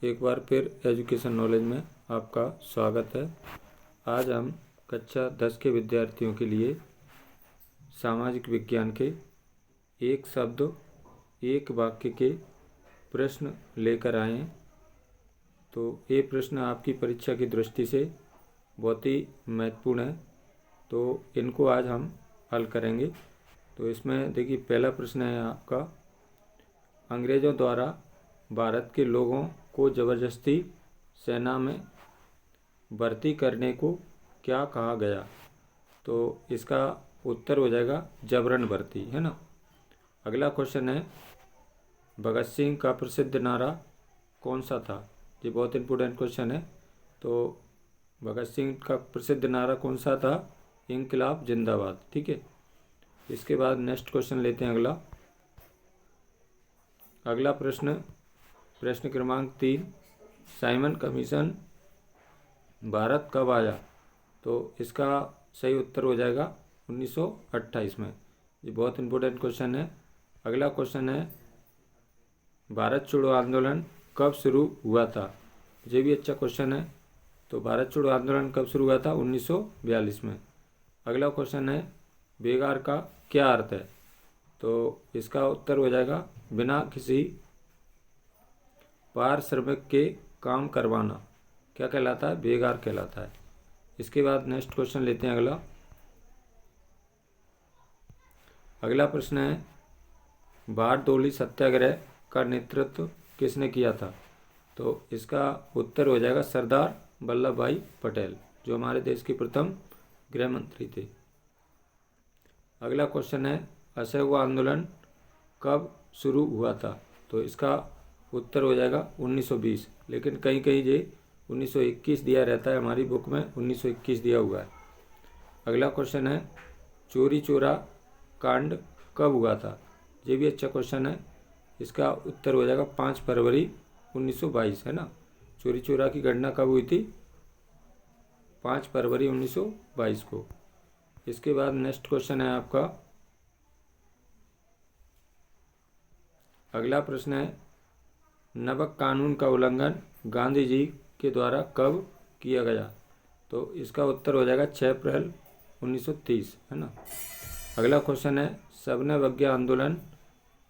एक बार फिर education knowledge में आपका स्वागत है। आज हम कक्षा 10 के विद्यार्थियों के लिए सामाजिक विज्ञान के एक शब्द एक वाक्य के प्रश्न लेकर आए हैं। तो ये प्रश्न आपकी परीक्षा की दृष्टि से बहुत ही महत्वपूर्ण है, तो इनको आज हम हल करेंगे। तो इसमें देखिए, पहला प्रश्न है आपका, अंग्रेज़ों द्वारा भारत के लोगों को ज़बरदस्ती सेना में भर्ती करने को क्या कहा गया? तो इसका उत्तर हो जाएगा जबरन भर्ती, है ना। अगला क्वेश्चन है, भगत सिंह का प्रसिद्ध नारा कौन सा था? ये बहुत इम्पोर्टेंट क्वेश्चन है। तो भगत सिंह का प्रसिद्ध नारा कौन सा था? इंकलाब जिंदाबाद। ठीक है। इसके बाद नेक्स्ट क्वेश्चन लेते हैं अगला प्रश्न क्रमांक 3, साइमन कमीशन भारत कब आया? तो इसका सही उत्तर हो जाएगा 1928 में। ये बहुत इम्पोर्टेंट क्वेश्चन है। अगला क्वेश्चन है, भारत छोड़ो आंदोलन कब शुरू हुआ था? ये भी अच्छा क्वेश्चन है। तो भारत छोड़ो आंदोलन कब शुरू हुआ था? 1942 में। अगला क्वेश्चन है, बेगार का क्या अर्थ है? तो इसका उत्तर हो जाएगा बिना किसी पारिश्रमिक के काम करवाना। क्या कहलाता है? बेगार कहलाता है। इसके बाद नेक्स्ट क्वेश्चन लेते हैं अगला प्रश्न है, बारडोली सत्याग्रह का नेतृत्व किसने किया था? तो इसका उत्तर हो जाएगा सरदार वल्लभ भाई पटेल, जो हमारे देश के प्रथम गृह मंत्री थे। अगला क्वेश्चन है, असहयोग आंदोलन कब शुरू हुआ था? तो इसका उत्तर हो जाएगा 1920, लेकिन कहीं कहीं ये 1921 दिया रहता है, हमारी बुक में 1921 दिया हुआ है। अगला क्वेश्चन है, चोरी चोरा कांड कब हुआ था? ये भी अच्छा क्वेश्चन है। इसका उत्तर हो जाएगा 5 फरवरी 1922, है ना। चोरी चोरा की घटना कब हुई थी? 5 फरवरी 1922 को। इसके बाद नेक्स्ट क्वेश्चन है आपका, अगला प्रश्न है, नमक कानून का उल्लंघन गांधी जी के द्वारा कब किया गया? तो इसका उत्तर हो जाएगा 6 अप्रैल 1930, है ना। अगला क्वेश्चन है, सबने अवज्ञा आंदोलन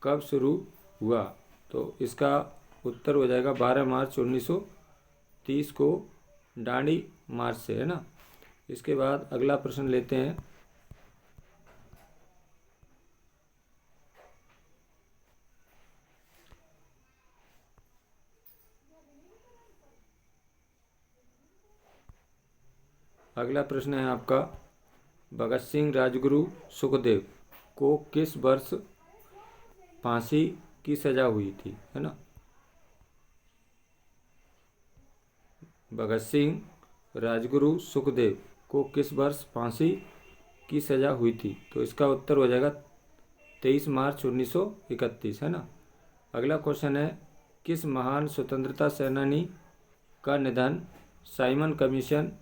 कब शुरू हुआ? तो इसका उत्तर हो जाएगा 12 मार्च 1930 को डांडी मार्च से, है ना। इसके बाद अगला प्रश्न लेते हैं, अगला प्रश्न है आपका, भगत सिंह राजगुरु सुखदेव को किस वर्ष फांसी की सजा हुई थी? है ना। भगत सिंह राजगुरु सुखदेव को किस वर्ष फांसी की सजा हुई थी? तो इसका उत्तर हो जाएगा 23 मार्च 1931, है ना। अगला क्वेश्चन है, किस महान स्वतंत्रता सेनानी का निधन साइमन कमीशन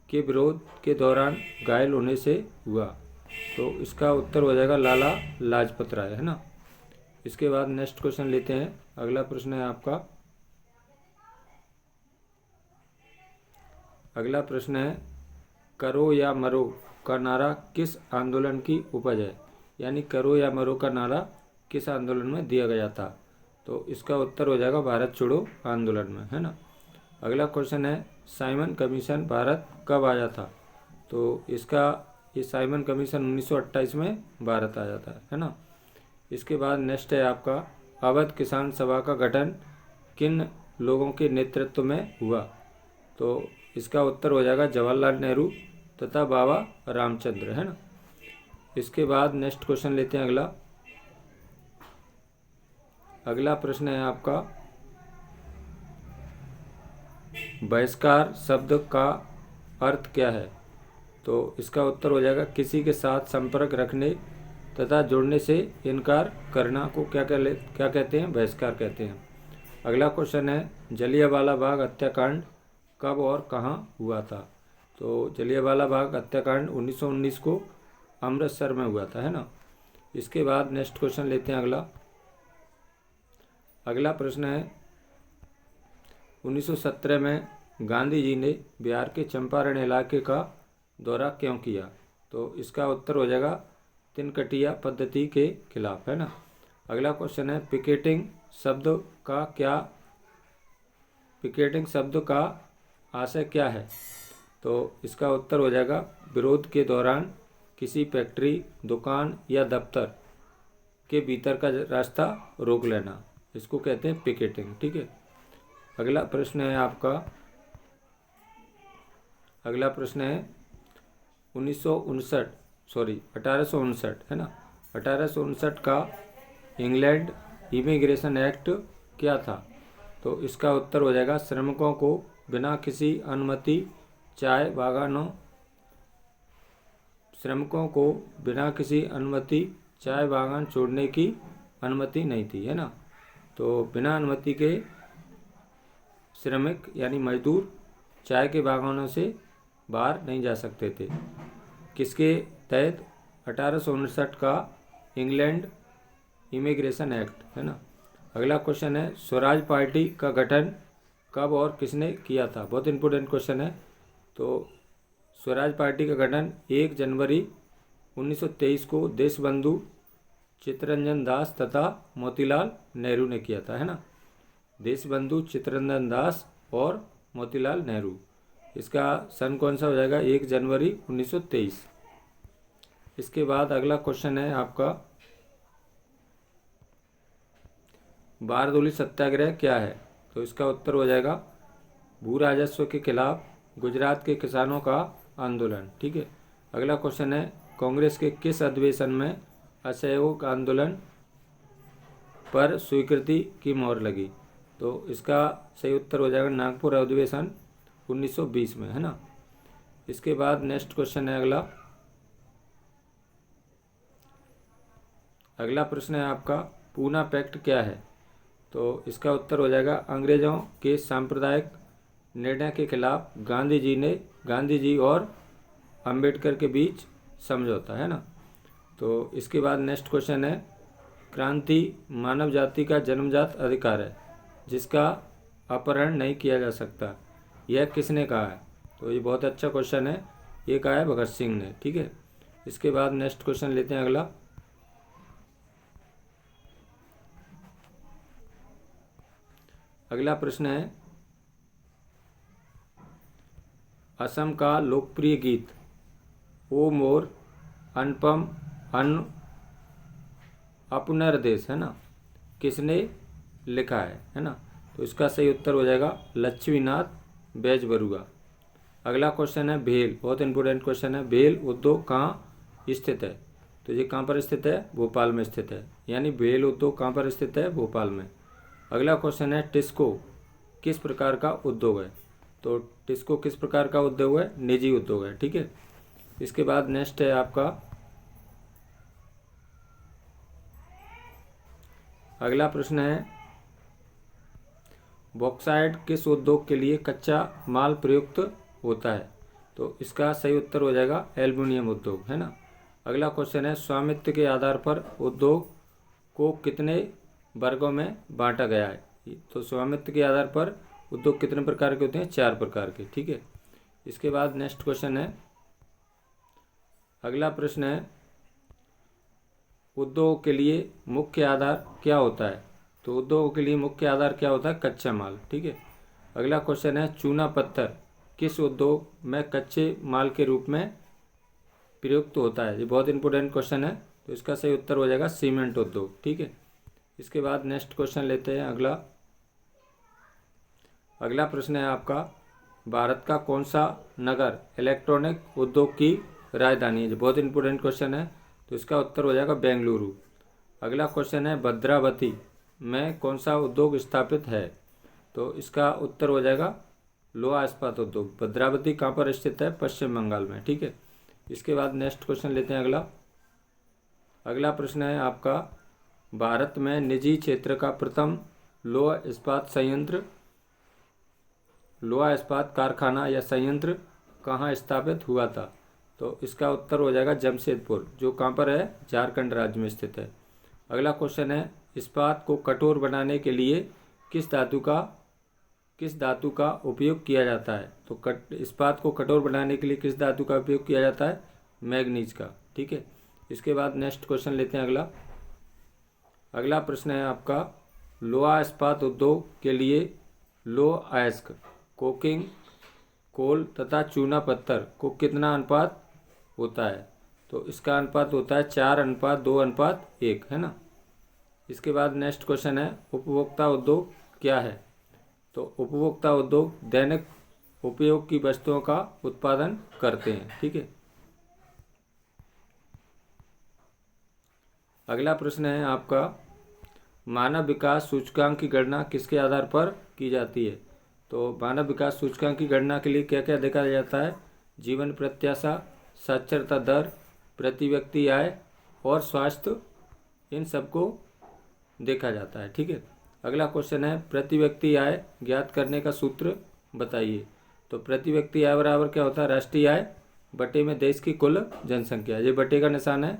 के विरोध के दौरान घायल होने से हुआ? तो इसका उत्तर हो जाएगा लाला लाजपत राय, है ना। इसके बाद नेक्स्ट क्वेश्चन लेते हैं। अगला प्रश्न है आपका, अगला प्रश्न है, करो या मरो का नारा किस आंदोलन की उपज है? यानी करो या मरो का नारा किस आंदोलन में दिया गया था? तो इसका उत्तर हो जाएगा भारत छोड़ो आंदोलन में, है ना। अगला क्वेश्चन है, साइमन कमीशन भारत कब आया था? तो ये साइमन कमीशन 1928 में भारत आया था, है ना। इसके बाद नेक्स्ट है आपका, अवध किसान सभा का गठन किन लोगों के नेतृत्व में हुआ? तो इसका उत्तर हो जाएगा जवाहरलाल नेहरू तथा बाबा रामचंद्र, है ना। इसके बाद नेक्स्ट क्वेश्चन लेते हैं अगला प्रश्न है आपका, बहिष्कार शब्द का अर्थ क्या है? तो इसका उत्तर हो जाएगा किसी के साथ संपर्क रखने तथा जुड़ने से इनकार करना को क्या कहते हैं? बहिष्कार कहते हैं। अगला क्वेश्चन है, जलियांवाला बाग हत्याकांड कब और कहाँ हुआ था? तो जलियांवाला बाग हत्याकांड 1919 को अमृतसर में हुआ था, है ना। इसके बाद नेक्स्ट क्वेश्चन लेते हैं अगला प्रश्न है, 1917 में गांधी जी ने बिहार के चंपारण इलाके का दौरा क्यों किया? तो इसका उत्तर हो जाएगा तिनकटिया पद्धति के खिलाफ, है ना। अगला क्वेश्चन है पिकेटिंग शब्द का आशय क्या है? तो इसका उत्तर हो जाएगा विरोध के दौरान किसी फैक्ट्री, दुकान या दफ्तर के भीतर का रास्ता रोक लेना, इसको कहते हैं पिकेटिंग, ठीक है। अगला प्रश्न है 1859 है ना। 1859 का इंग्लैंड इमिग्रेशन एक्ट क्या था? तो इसका उत्तर हो जाएगा श्रमिकों को बिना किसी अनुमति चाय बागान छोड़ने की अनुमति नहीं थी, है ना। तो बिना अनुमति के श्रमिक यानी मजदूर चाय के बागानों से बाहर नहीं जा सकते थे। किसके तहत? 1859 का इंग्लैंड इमिग्रेशन एक्ट, है ना। अगला क्वेश्चन है स्वराज पार्टी का गठन कब और किसने किया था? बहुत इंपॉर्टेंट क्वेश्चन है। तो स्वराज पार्टी का गठन 1 जनवरी 1923 को देशबंधु चित्तरंजन दास तथा मोतीलाल नेहरू ने किया था, है ना। देशबंधु चित्तरंजन दास और मोतीलाल नेहरू। इसका सन कौन सा हो जाएगा? 1 जनवरी 1923। इसके बाद अगला क्वेश्चन है आपका बारदोली सत्याग्रह क्या है? तो इसका उत्तर हो जाएगा भू राजस्व के खिलाफ गुजरात के किसानों का आंदोलन, ठीक है। अगला क्वेश्चन है कांग्रेस के किस अधिवेशन में असहयोग आंदोलन पर स्वीकृति की मोहर लगी? तो इसका सही उत्तर हो जाएगा नागपुर अधिवेशन 1920 में, है ना। इसके बाद नेक्स्ट क्वेश्चन है अगला प्रश्न है आपका पूना पैक्ट क्या है? तो इसका उत्तर हो जाएगा अंग्रेजों के सांप्रदायिक निर्णय के खिलाफ गांधी जी और अंबेडकर के बीच समझौता, है ना। तो इसके बाद नेक्स्ट क्वेश्चन है क्रांति मानव जाति का जन्मजात अधिकार है जिसका अपहरण नहीं किया जा सकता, यह किसने कहा है? तो ये बहुत अच्छा क्वेश्चन है, ये कहा है भगत सिंह ने, ठीक है। इसके बाद नेक्स्ट क्वेश्चन लेते हैं अगला प्रश्न है असम का लोकप्रिय गीत ओ मोर अनुपम अपनर देश, है ना, किसने लिखा है ना। तो इसका सही उत्तर हो जाएगा लक्ष्मीनाथ बेजबरुआ। अगला क्वेश्चन है भेल, बहुत इंपॉर्टेंट क्वेश्चन है, भेल उद्योग कहाँ स्थित है? तो ये कहाँ पर स्थित है? भोपाल में स्थित है, यानी भेल उद्योग कहाँ पर स्थित है? भोपाल में। अगला क्वेश्चन है टिस्को किस प्रकार का उद्योग है? तो टिस्को किस प्रकार का उद्योग है? निजी उद्योग है, ठीक है। इसके बाद नेक्स्ट है आपका अगला प्रश्न है बॉक्साइट किस उद्योग के लिए कच्चा माल प्रयुक्त होता है? तो इसका सही उत्तर हो जाएगा एल्युमिनियम उद्योग, है ना। अगला क्वेश्चन है स्वामित्व के आधार पर उद्योग को कितने वर्गों में बांटा गया है? तो स्वामित्व के आधार पर उद्योग कितने प्रकार के होते हैं? 4 प्रकार के, ठीक है। इसके बाद नेक्स्ट क्वेश्चन है अगला प्रश्न है उद्योग के लिए मुख्य आधार क्या होता है? तो उद्योग के लिए मुख्य आधार क्या होता है? कच्चा माल, ठीक है। अगला क्वेश्चन है चूना पत्थर किस उद्योग में कच्चे माल के रूप में प्रयुक्त होता है? ये बहुत इंपॉर्टेंट क्वेश्चन है, तो इसका सही उत्तर हो जाएगा सीमेंट उद्योग, ठीक है। इसके बाद नेक्स्ट क्वेश्चन लेते हैं अगला प्रश्न है आपका भारत का कौन सा नगर इलेक्ट्रॉनिक उद्योग की राजधानी है? बहुत इंपॉर्टेंट क्वेश्चन है, तो इसका उत्तर हो जाएगा बेंगलुरु। अगला क्वेश्चन है भद्रावती में कौन सा उद्योग स्थापित है? तो इसका उत्तर हो जाएगा लोहा इस्पात उद्योग। भद्रावती कहाँ पर स्थित है? पश्चिम बंगाल में, ठीक है। इसके बाद नेक्स्ट क्वेश्चन लेते हैं अगला प्रश्न है आपका भारत में निजी क्षेत्र का प्रथम लोहा इस्पात कारखाना या संयंत्र कहाँ स्थापित हुआ था? तो इसका उत्तर हो जाएगा जमशेदपुर, जो कहाँ पर है? झारखंड राज्य में स्थित है। अगला क्वेश्चन है इस्पात को कठोर बनाने के लिए किस किस धातु का उपयोग किया जाता है? तो इस्पात को कठोर बनाने के लिए किस धातु का उपयोग किया जाता है? मैग्नीज का। ठीक है, इसके बाद नेक्स्ट क्वेश्चन लेते हैं अगला। अगला प्रश्न है आपका, लोहा इस्पात उद्योग के लिए लौह अयस्क, कोकिंग कोल तथा चूना पत्थर को कितना अनुपात होता है? तो इसका अनुपात होता है 4:2:1, है ना। इसके बाद नेक्स्ट क्वेश्चन है, उपभोक्ता उद्योग क्या है? तो उपभोक्ता उद्योग दैनिक उपयोग की वस्तुओं का उत्पादन करते हैं। ठीक है, अगला प्रश्न है आपका, मानव विकास सूचकांक की गणना किसके आधार पर की जाती है? तो मानव विकास सूचकांक की गणना के लिए क्या क्या देखा जाता है? जीवन प्रत्याशा, साक्षरता दर, प्रति व्यक्ति आय और स्वास्थ्य, इन सबको देखा जाता है। ठीक है, अगला क्वेश्चन है, प्रति व्यक्ति आय ज्ञात करने का सूत्र बताइए। तो प्रति व्यक्ति आय बराबर क्या होता है? राष्ट्रीय आय बटे में देश की कुल जनसंख्या। ये बटे का निशान है,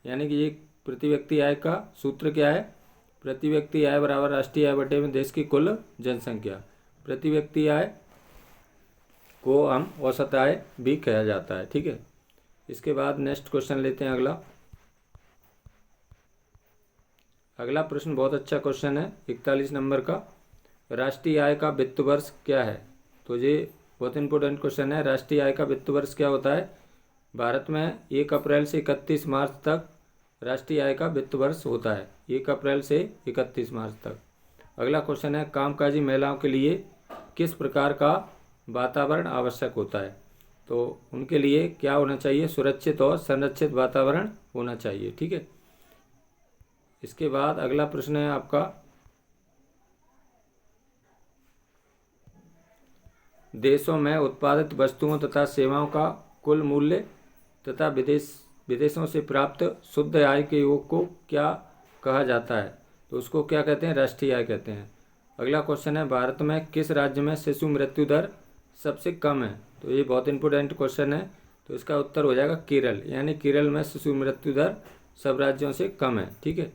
यानी कि ये प्रति व्यक्ति आय का सूत्र क्या है? प्रति व्यक्ति आय बराबर राष्ट्रीय आय बटे में देश की कुल जनसंख्या। प्रति व्यक्ति आय को हम औसत आय भी कहा जाता है। ठीक है, इसके बाद नेक्स्ट क्वेश्चन लेते हैं अगला। अगला प्रश्न बहुत अच्छा क्वेश्चन है, 41 नंबर का। राष्ट्रीय आय का वित्त वर्ष क्या है? तो ये बहुत इंपॉर्टेंट क्वेश्चन है। राष्ट्रीय आय का वित्त वर्ष क्या होता है? भारत में 1 अप्रैल से 31 मार्च तक राष्ट्रीय आय का वित्त वर्ष होता है, 1 अप्रैल से 31 मार्च तक। अगला क्वेश्चन है, कामकाजी महिलाओं के लिए किस प्रकार का वातावरण आवश्यक होता है? तो उनके लिए क्या होना चाहिए? सुरक्षित और संरक्षित वातावरण होना चाहिए। ठीक है, इसके बाद अगला प्रश्न है आपका, देशों में उत्पादित वस्तुओं तथा सेवाओं का कुल मूल्य तथा विदेशों से प्राप्त शुद्ध आय के योग को क्या कहा जाता है? तो उसको क्या कहते हैं? राष्ट्रीय आय कहते हैं। अगला क्वेश्चन है, भारत में किस राज्य में शिशु मृत्यु दर सबसे कम है? तो ये बहुत इंपॉर्टेंट क्वेश्चन है, तो इसका उत्तर हो जाएगा केरल, यानी केरल में शिशु मृत्यु दर सब राज्यों से कम है। ठीक है,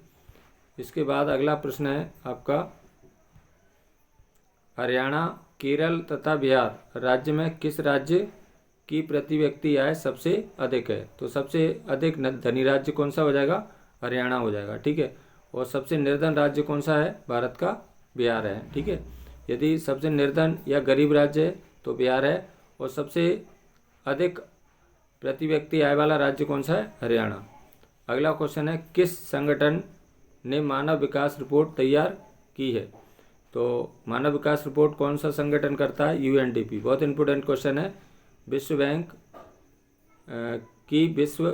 इसके बाद अगला प्रश्न है आपका, हरियाणा, केरल तथा बिहार राज्य में किस राज्य की प्रति व्यक्ति आय सबसे अधिक है? तो सबसे अधिक धनी राज्य कौन सा हो जाएगा? हरियाणा हो जाएगा। ठीक है, और सबसे निर्धन राज्य कौन सा है भारत का? बिहार है। ठीक है, यदि सबसे निर्धन या गरीब राज्य है तो बिहार है, और सबसे अधिक प्रति व्यक्ति आय वाला राज्य कौन सा है? हरियाणा। अगला क्वेश्चन है, किस संगठन ने मानव विकास रिपोर्ट तैयार की है? तो मानव विकास रिपोर्ट कौन सा संगठन करता है? यूएनडीपी। बहुत इंपॉर्टेंट क्वेश्चन है। विश्व बैंक की विश्व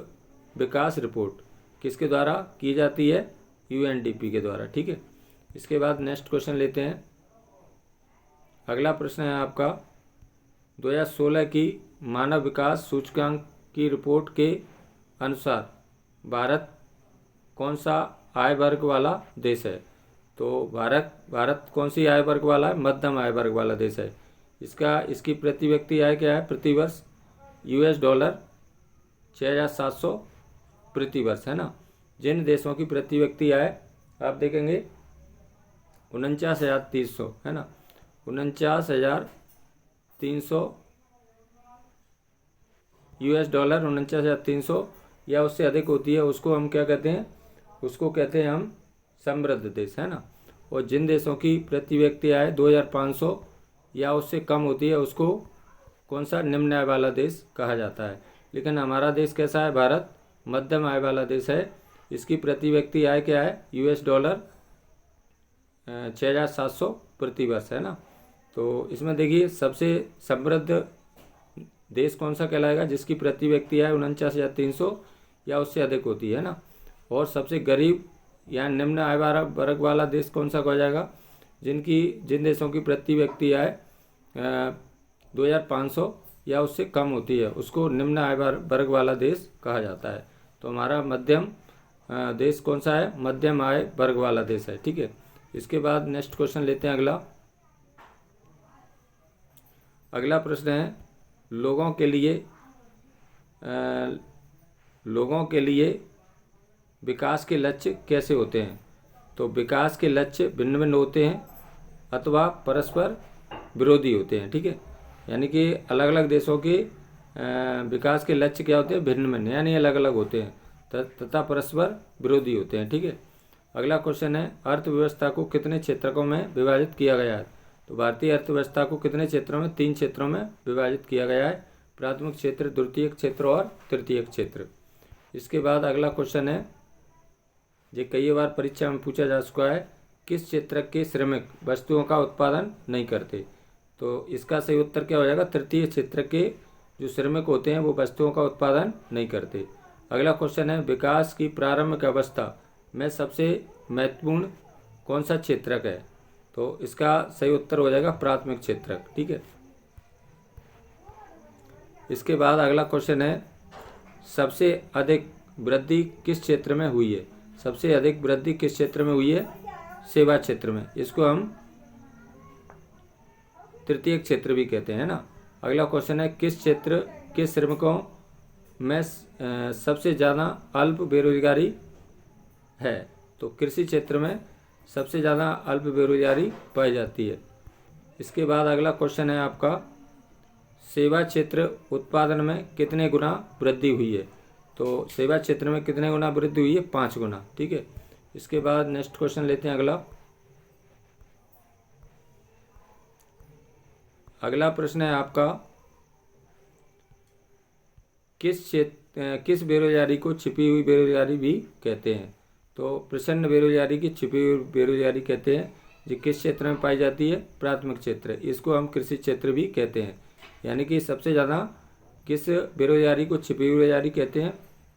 विकास रिपोर्ट किसके द्वारा की जाती है? यूएनडीपी के द्वारा। ठीक है, इसके बाद नेक्स्ट क्वेश्चन लेते हैं। अगला प्रश्न है आपका, 2016 की मानव विकास सूचकांक की रिपोर्ट के अनुसार भारत कौन सा आय वर्ग वाला देश है? तो भारत कौन सी आय वर्ग वाला है? मध्यम आय वर्ग वाला देश है। इसकी प्रति व्यक्ति आय क्या है प्रति वर्ष? $6,700 प्रति वर्ष, है ना। जिन देशों की प्रति व्यक्ति आय आप देखेंगे 49,300, है ना, 49,300 $, 49,300 या उससे अधिक होती है, उसको हम क्या कहते हैं? उसको कहते हैं हम समृद्ध देश, है ना। और जिन देशों की प्रति व्यक्ति आय 2,500 या उससे कम होती है उसको कौन सा? निम्न आय वाला देश कहा जाता है। लेकिन हमारा देश कैसा है? भारत मध्यम आय वाला देश है। इसकी प्रति व्यक्ति आय क्या है? $6,700 प्रति वर्ष, है ना। तो इसमें देखिए सबसे समृद्ध देश कौन सा कहलाएगा? जिसकी प्रति व्यक्ति आय 49,300 या उससे अधिक होती है ना। और सबसे गरीब या निम्न आय वर्ग वाला देश कौन सा कहा जाएगा? जिन देशों की प्रति व्यक्ति आय 2,500 या उससे कम होती है उसको निम्न आय वर्ग वाला देश कहा जाता है। तो हमारा मध्यम देश कौन सा है? मध्यम आय वर्ग वाला देश है। ठीक है, इसके बाद नेक्स्ट क्वेश्चन लेते हैं अगला प्रश्न है, लोगों के लिए विकास के लक्ष्य कैसे होते हैं? तो विकास के लक्ष्य भिन्न भिन्न होते हैं अथवा परस्पर विरोधी होते हैं। ठीक है, यानी कि अलग अलग देशों के विकास के लक्ष्य क्या होते हैं, भिन्न भिन्न, यानी अलग अलग होते हैं तथा परस्पर विरोधी होते हैं। ठीक है, अगला क्वेश्चन है अर्थव्यवस्था को कितने क्षेत्रकों में विभाजित किया गया है। तो भारतीय अर्थव्यवस्था को कितने क्षेत्रों में, 3 क्षेत्रों में विभाजित किया गया है, प्राथमिक क्षेत्र, द्वितीयक क्षेत्र और तृतीयक क्षेत्र। इसके बाद अगला क्वेश्चन है, ये कई बार परीक्षा में पूछा जा चुका है, किस क्षेत्र के श्रमिक वस्तुओं का उत्पादन नहीं करते। तो इसका सही उत्तर क्या हो जाएगा, तृतीय क्षेत्र के जो श्रमिक होते हैं वो वस्तुओं का उत्पादन नहीं करते। अगला क्वेश्चन है विकास की प्रारंभिक अवस्था में सबसे महत्वपूर्ण कौन सा क्षेत्रक है। तो इसका सही उत्तर हो जाएगा प्राथमिक क्षेत्रक। ठीक है, इसके बाद अगला क्वेश्चन है सबसे अधिक वृद्धि किस क्षेत्र में हुई है। सबसे अधिक वृद्धि किस क्षेत्र में हुई है, सेवा क्षेत्र में। इसको हम तृतीय क्षेत्र भी कहते हैं ना। अगला क्वेश्चन है किस क्षेत्र के श्रमिकों में सबसे ज़्यादा अल्प बेरोजगारी है। तो कृषि क्षेत्र में सबसे ज़्यादा अल्प बेरोजगारी पाई जाती है। इसके बाद अगला क्वेश्चन है आपका सेवा क्षेत्र उत्पादन में कितने गुना वृद्धि हुई है। तो सेवा क्षेत्र में कितने गुना वृद्धि हुई है, 5 गुना। ठीक है, इसके बाद नेक्स्ट क्वेश्चन लेते हैं अगला प्रश्न है आपका किस बेरोजगारी को छिपी हुई बेरोजगारी भी कहते हैं। तो प्रचंड बेरोजगारी की छिपी हुई बेरोजगारी कहते हैं, जो किस क्षेत्र में पाई जाती है, प्राथमिक क्षेत्र। इसको हम कृषि क्षेत्र भी कहते हैं। यानी कि सबसे ज़्यादा किस बेरोजगारी को छिपी हुई बेरोजगारी कहते हैं,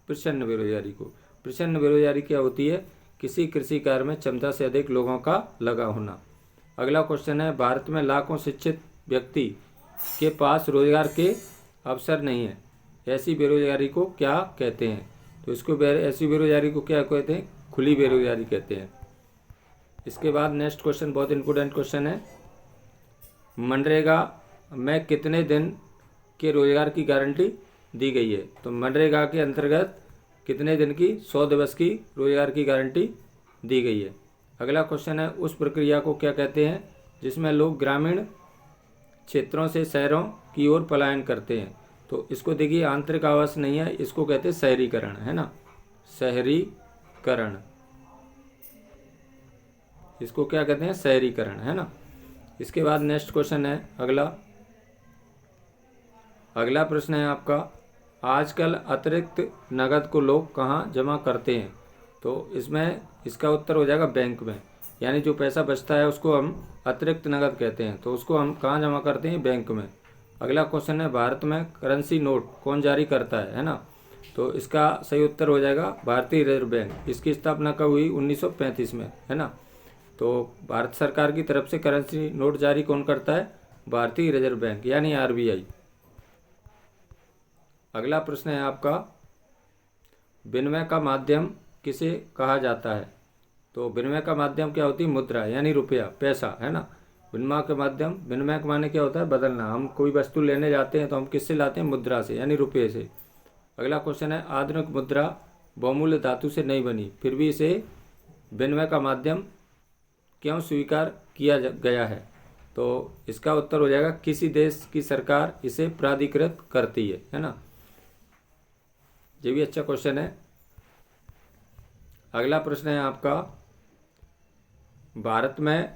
प्रचंड बेरोजगारी को। प्रचंड बेरोजगारी क्या होती है, किसी कृषि कार्य में क्षमता से अधिक लोगों का लगा होना। अगला क्वेश्चन है भारत में लाखों शिक्षित व्यक्ति के पास रोजगार के अवसर नहीं है, ऐसी बेरोजगारी को क्या कहते हैं। तो इसको ऐसी बेरोजगारी को क्या कहते हैं, खुली बेरोजगारी कहते हैं। इसके बाद नेक्स्ट क्वेश्चन बहुत इंपॉर्टेंट क्वेश्चन है, मनरेगा में कितने दिन के रोजगार की गारंटी दी गई है। तो मनरेगा के अंतर्गत कितने दिन की, 100 दिवस की रोजगार की गारंटी दी गई है। अगला क्वेश्चन है उस प्रक्रिया को क्या कहते हैं जिसमें लोग ग्रामीण क्षेत्रों से शहरों की ओर पलायन करते हैं। तो इसको देखिए आंतरिक आवास नहीं है, इसको कहते हैं शहरीकरण, है ना, शहरीकरण। इसको क्या कहते हैं, शहरीकरण, है ना। इसके बाद नेक्स्ट क्वेश्चन है अगला प्रश्न है आपका आजकल अतिरिक्त नगद को लोग कहाँ जमा करते हैं। तो इसमें इसका उत्तर हो जाएगा बैंक में। यानी जो पैसा बचता है उसको हम अतिरिक्त नगद कहते हैं, तो उसको हम कहाँ जमा करते हैं, बैंक में। अगला क्वेश्चन है भारत में करेंसी नोट कौन जारी करता है ना। तो इसका सही उत्तर हो जाएगा भारतीय रिजर्व बैंक। इसकी स्थापना कब हुई, 1935 में, है ना। तो भारत सरकार की तरफ से करेंसी नोट जारी कौन करता है, भारतीय रिजर्व बैंक यानी आरबीआई। अगला प्रश्न है आपका विनिमय का माध्यम किसे कहा जाता है। तो विनिमय का माध्यम क्या होती है, मुद्रा यानी रुपया, पैसा, है ना। विनिमय का माध्यम, विनिमय का माने क्या होता है, बदलना। हम कोई वस्तु लेने जाते हैं तो हम किससे लाते हैं, मुद्रा से यानी रुपये से। अगला क्वेश्चन है आधुनिक मुद्रा बहुमूल्य धातु से नहीं बनी, फिर भी इसे विनिमय का माध्यम क्यों स्वीकार किया गया है। तो इसका उत्तर हो जाएगा किसी देश की सरकार इसे प्राधिकृत करती है ना। ये भी अच्छा क्वेश्चन है। अगला प्रश्न है आपका भारत में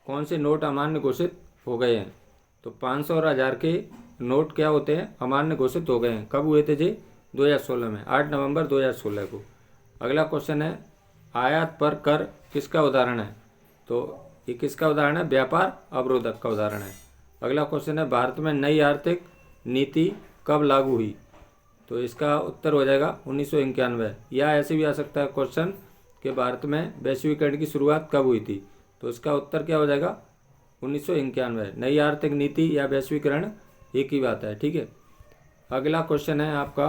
कौन से नोट अमान्य घोषित हो गए हैं। तो 500 और 1000 के नोट क्या होते हैं, अमान्य घोषित हो गए हैं। कब हुए थे जी, 2016 में, 8 नवंबर 2016 को। अगला क्वेश्चन है आयात पर कर किसका उदाहरण है। तो ये किसका उदाहरण है, व्यापार अवरोधक का उदाहरण है। अगला क्वेश्चन है भारत में नई आर्थिक नीति कब लागू हुई। तो इसका उत्तर हो जाएगा 1991। या ऐसे भी आ सकता है क्वेश्चन कि भारत में वैश्वीकरण की शुरुआत कब हुई थी। तो इसका उत्तर क्या हो जाएगा, 1991। नई आर्थिक नीति या वैश्वीकरण एक ही बात है, ठीक है। अगला क्वेश्चन है आपका,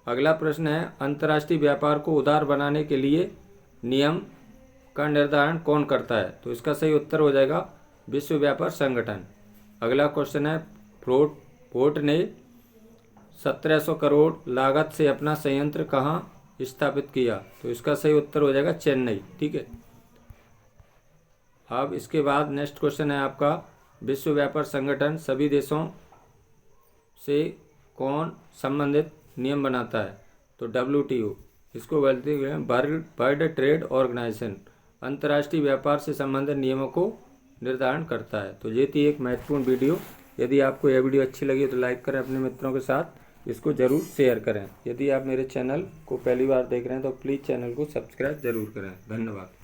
अगला प्रश्न है अंतर्राष्ट्रीय व्यापार को उदार बनाने के लिए नियम का निर्धारण कौन करता है। तो इसका सही उत्तर हो जाएगा विश्व व्यापार संगठन। अगला क्वेश्चन है फोर्ड ने 1700 करोड़ लागत से अपना संयंत्र कहाँ स्थापित किया। तो इसका सही उत्तर हो जाएगा चेन्नई, ठीक है। अब इसके बाद नेक्स्ट क्वेश्चन है आपका, विश्व व्यापार संगठन सभी देशों से कौन संबंधित नियम बनाता है? तो WTO, इसको बोलते हैं वर्ल्ड ट्रेड ऑर्गेनाइजेशन, अंतर्राष्ट्रीय व्यापार से संबंधित नियमों को निर्धारण करता है। तो ये थी एक महत्वपूर्ण वीडियो। यदि आपको यह वीडियो अच्छी लगी तो लाइक करें, अपने मित्रों के साथ इसको ज़रूर शेयर करें। यदि आप मेरे चैनल को पहली बार देख रहे हैं तो प्लीज़ चैनल को सब्सक्राइब ज़रूर करें। धन्यवाद।